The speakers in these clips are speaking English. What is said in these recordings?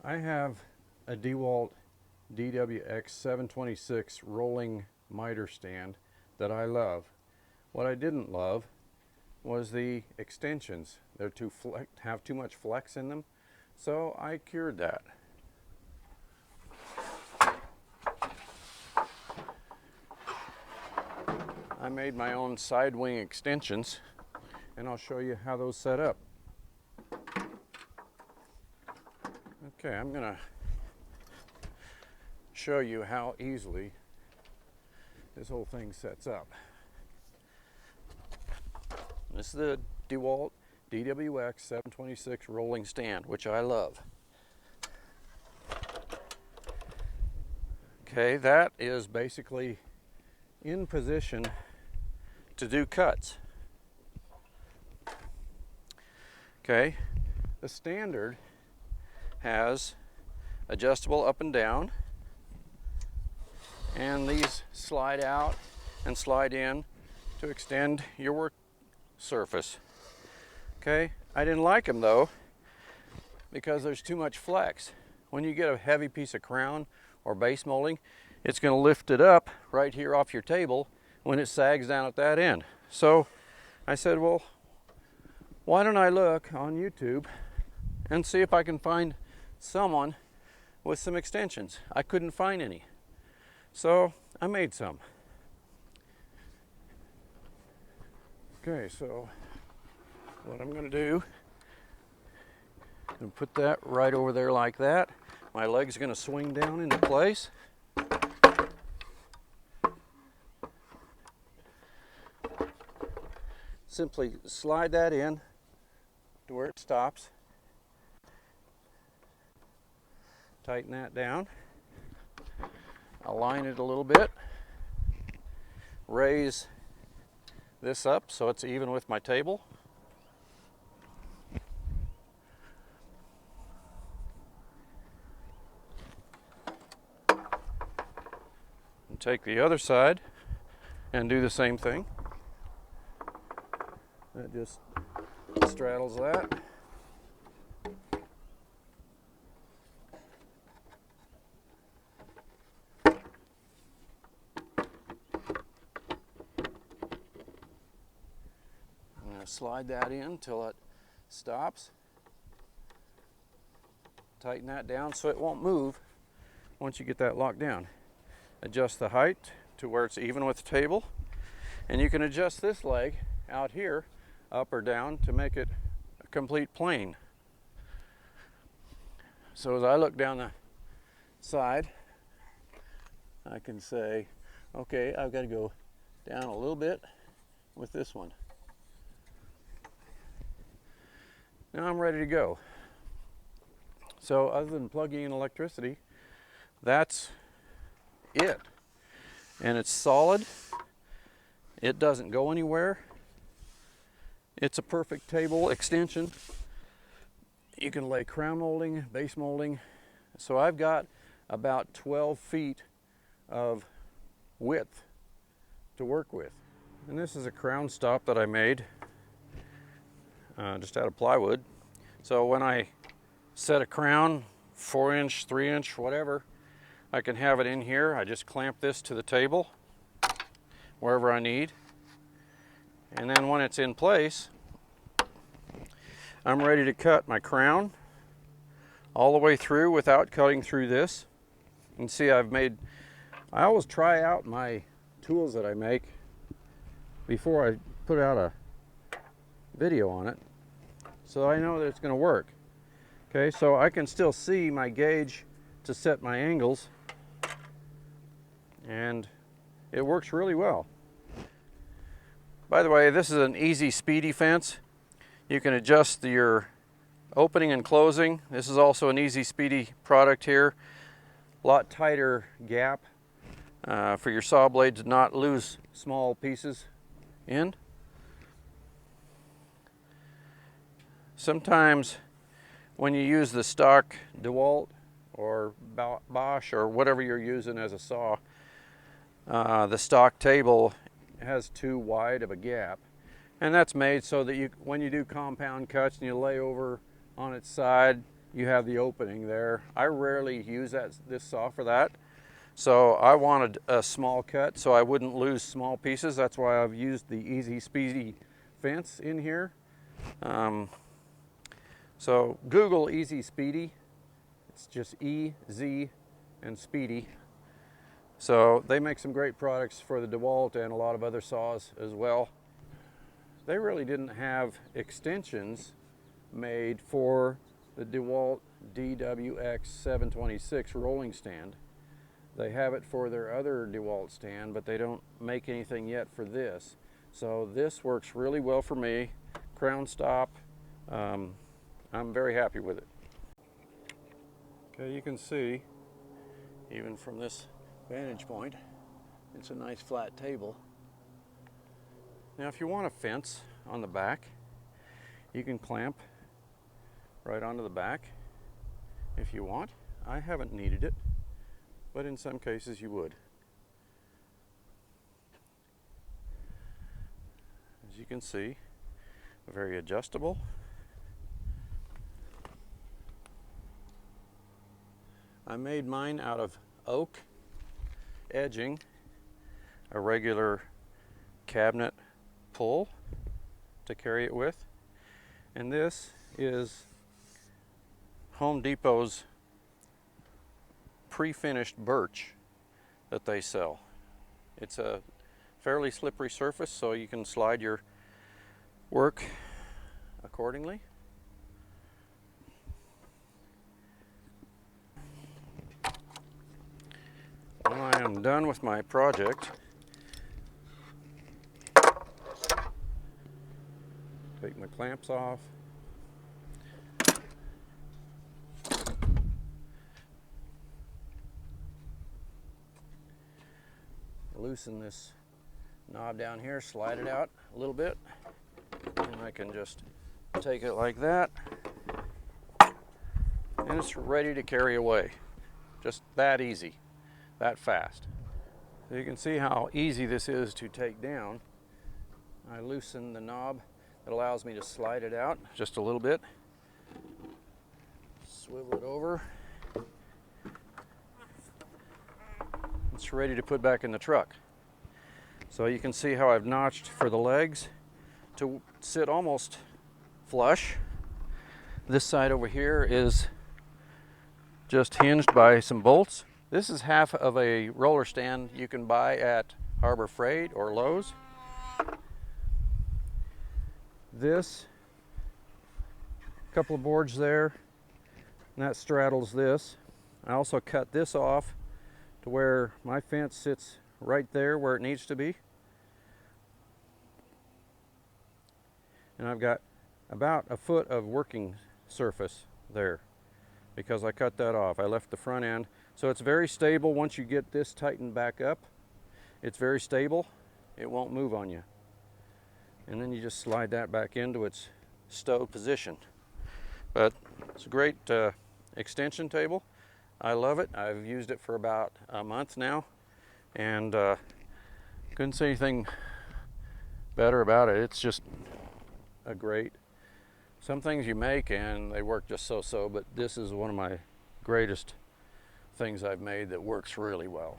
I have a Dewalt DWX 726 rolling miter stand that I love. What I didn't love was the extensions. They're have too much flex in them, so I cured that. I made my own side wing extensions, and I'll show you how those set up. Okay, I'm gonna show you how easily this whole thing sets up. This is the Dewalt DWX 726 rolling stand, which I love. Okay, that is basically in position to do cuts. Okay, the standard has adjustable up and down, and these slide out and slide in to extend your work surface. Okay, I didn't like them though because there's too much flex. When you get a heavy piece of crown or base molding, it's going to lift it up right here off your table when it sags down at that end. So I said, well, why don't I look on YouTube and see if I can find someone with some extensions. I couldn't find any, so I made some. Okay, so what I'm going to do, I'm going to put that right over there like that. My leg's going to swing down into place. Simply slide that in to where it stops. Tighten that down. Align it a little bit. Raise this up so it's even with my table. And take the other side and do the same thing. That just straddles that. Slide that in till it stops. Tighten that down so it won't move once you get that locked down. Adjust the height to where it's even with the table, and you can adjust this leg out here up or down to make it a complete plane. So as I look down the side, I can say, okay, I've got to go down a little bit with this one. Now I'm ready to go. So other than plugging in electricity, that's it. And it's solid. It doesn't go anywhere. It's a perfect table extension. You can lay crown molding, base molding. So I've got about 12 feet of width to work with. And this is a crown stop that I made just out of plywood. So when I set a crown, 4-inch, 3-inch, whatever, I can have it in here. I just clamp this to the table wherever I need. And then when it's in place, I'm ready to cut my crown all the way through without cutting through this. And see, I always try out my tools that I make before I put out a video on it, so I know that it's going to work. Okay, so I can still see my gauge to set my angles, and it works really well. By the way, this is an easy speedy fence. You can adjust your opening and closing. This is also an easy speedy product here. A lot tighter gap for your saw blade to not lose small pieces in. Sometimes when you use the stock Dewalt or Bosch or whatever you're using as a saw, the stock table has too wide of a gap. And that's made so that when you do compound cuts and you lay over on its side, you have the opening there. I rarely use this saw for that. So I wanted a small cut so I wouldn't lose small pieces. That's why I've used the Easy Speedy fence in here. So Google Easy Speedy. It's just E, Z, and Speedy. So they make some great products for the Dewalt and a lot of other saws as well. They really didn't have extensions made for the Dewalt DWX 726 rolling stand. They have it for their other Dewalt stand, but they don't make anything yet for this. So this works really well for me. Crown stop. I'm very happy with it. Okay, you can see, even from this vantage point, it's a nice flat table. Now if you want a fence on the back, you can clamp right onto the back if you want. I haven't needed it, but in some cases you would. As you can see, very adjustable. I made mine out of oak edging, a regular cabinet pull to carry it with, and this is Home Depot's pre-finished birch that they sell. It's a fairly slippery surface, so you can slide your work accordingly. When I am done with my project, take my clamps off. Loosen this knob down here, slide it out a little bit, and I can just take it like that, and it's ready to carry away. Just that easy, that fast. So you can see how easy this is to take down. I loosen the knob that allows me to slide it out just a little bit. Swivel it over. It's ready to put back in the truck. So you can see how I've notched for the legs to sit almost flush. This side over here is just hinged by some bolts. This is half of a roller stand you can buy at Harbor Freight or Lowe's. This, couple of boards there, and that straddles this. I also cut this off to where my fence sits right there where it needs to be. And I've got about a foot of working surface there because I cut that off. I left the front end. So it's very stable. Once you get this tightened back up, it's very stable. It won't move on you. And then you just slide that back into its stowed position. But it's a great extension table. I love it. I've used it for about a month now, and couldn't say anything better about it. It's just a great, some things you make and they work just so-so, but this is one of my greatest things I've made that works really well.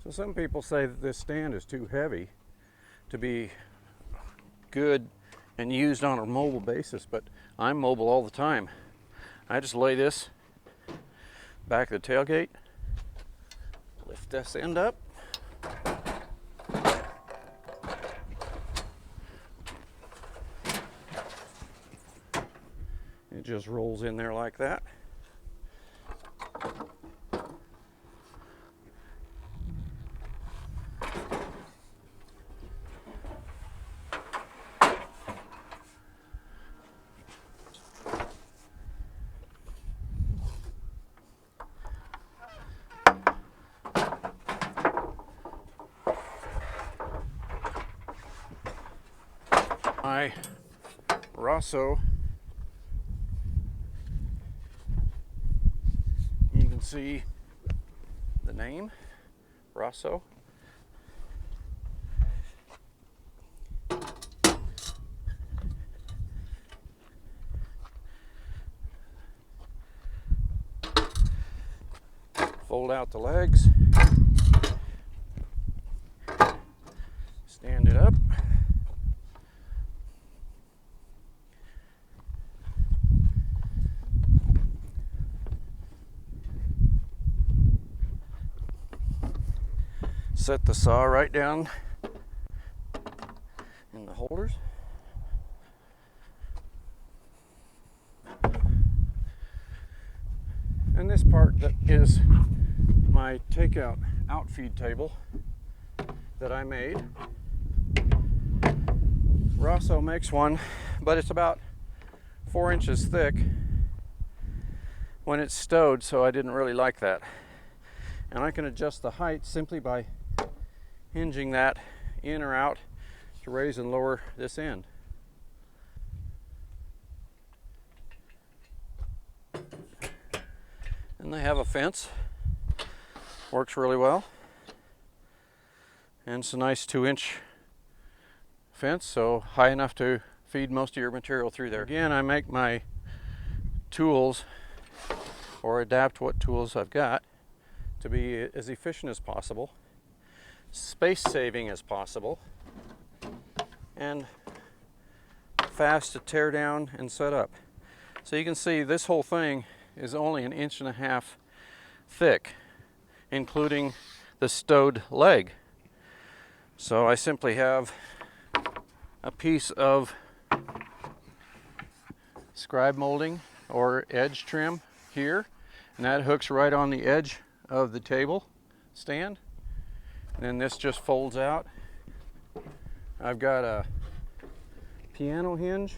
So some people say that this stand is too heavy to be good and used on a mobile basis, but I'm mobile all the time. I just lay this back of the tailgate, lift this end up, it just rolls in there like that. my Rosso. You can see the name, Rosso. Fold out the legs, stand it up, set the saw right down in the holders. And this part that is my takeout outfeed table that I made. Rosso makes one, but it's about 4 inches thick when it's stowed, so I didn't really like that. And I can adjust the height simply by hinging that in or out to raise and lower this end. And they have a fence, works really well, and it's a nice 2-inch fence, so high enough to feed most of your material through there. Again, I make my tools, or adapt what tools I've got, to be as efficient as possible, space saving as possible, and fast to tear down and set up. So you can see this whole thing is only 1.5 inches thick, including the stowed leg. So I simply have a piece of scribe molding or edge trim here, and that hooks right on the edge of the table stand. And then this just folds out. I've got a piano hinge.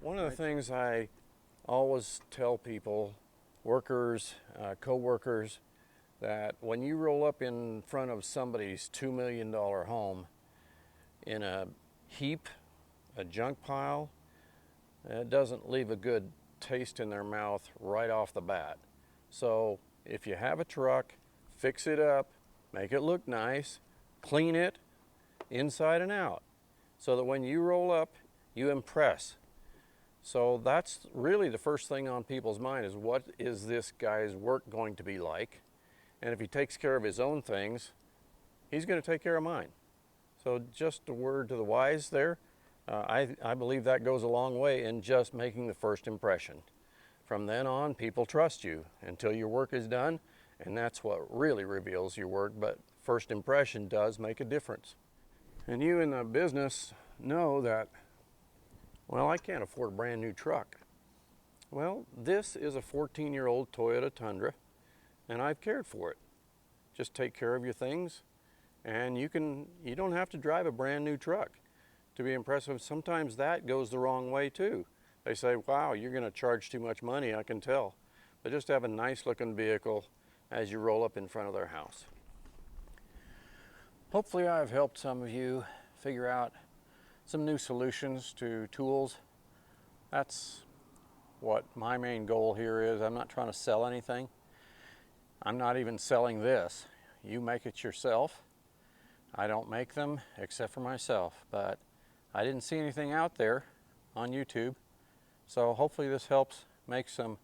One of the things I always tell people, workers, co-workers, that when you roll up in front of somebody's $2 million home in a heap, a junk pile, it doesn't leave a good taste in their mouth right off the bat. So if you have a truck, fix it up, make it look nice, clean it inside and out, so that when you roll up, you impress. So that's really the first thing on people's mind is, what is this guy's work going to be like? And if he takes care of his own things, he's going to take care of mine. So just a word to the wise there. I believe that goes a long way in just making the first impression. From then on, people trust you until your work is done, and that's what really reveals your work, but first impression does make a difference. And you in the business know that, well, I can't afford a brand new truck. Well, this is a 14-year-old Toyota Tundra, and I've cared for it. Just take care of your things, and you don't have to drive a brand new truck to be impressive. Sometimes that goes the wrong way too. They say, wow, you're going to charge too much money, I can tell. But just have a nice looking vehicle as you roll up in front of their house. Hopefully I've helped some of you figure out some new solutions to tools. That's what my main goal here is. I'm not trying to sell anything. I'm not even selling this. You make it yourself. I don't make them except for myself, but I didn't see anything out there on YouTube. So hopefully this helps make some,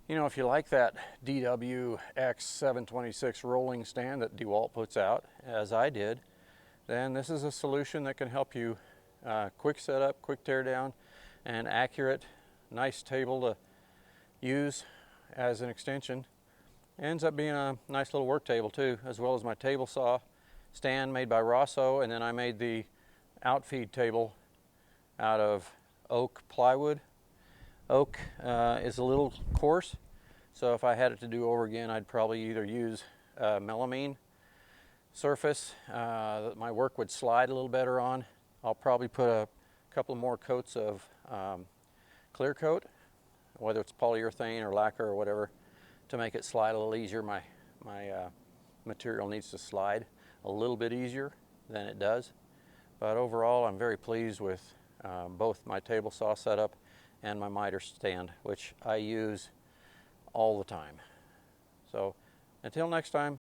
if you like that DWX 726 rolling stand that Dewalt puts out, as I did, then this is a solution that can help you quick setup, quick tear down, and accurate, nice table to use as an extension. Ends up being a nice little work table too, as well as my table saw stand made by Rosso, and then I made the outfeed table out of oak plywood. Oak is a little coarse, so if I had it to do over again, I'd probably either use melamine surface that my work would slide a little better on. I'll probably put a couple more coats of clear coat, whether it's polyurethane or lacquer or whatever, to make it slide a little easier. My material needs to slide a little bit easier than it does, But overall, I'm very pleased with both my table saw setup and my miter stand, which I use all the time. So until next time.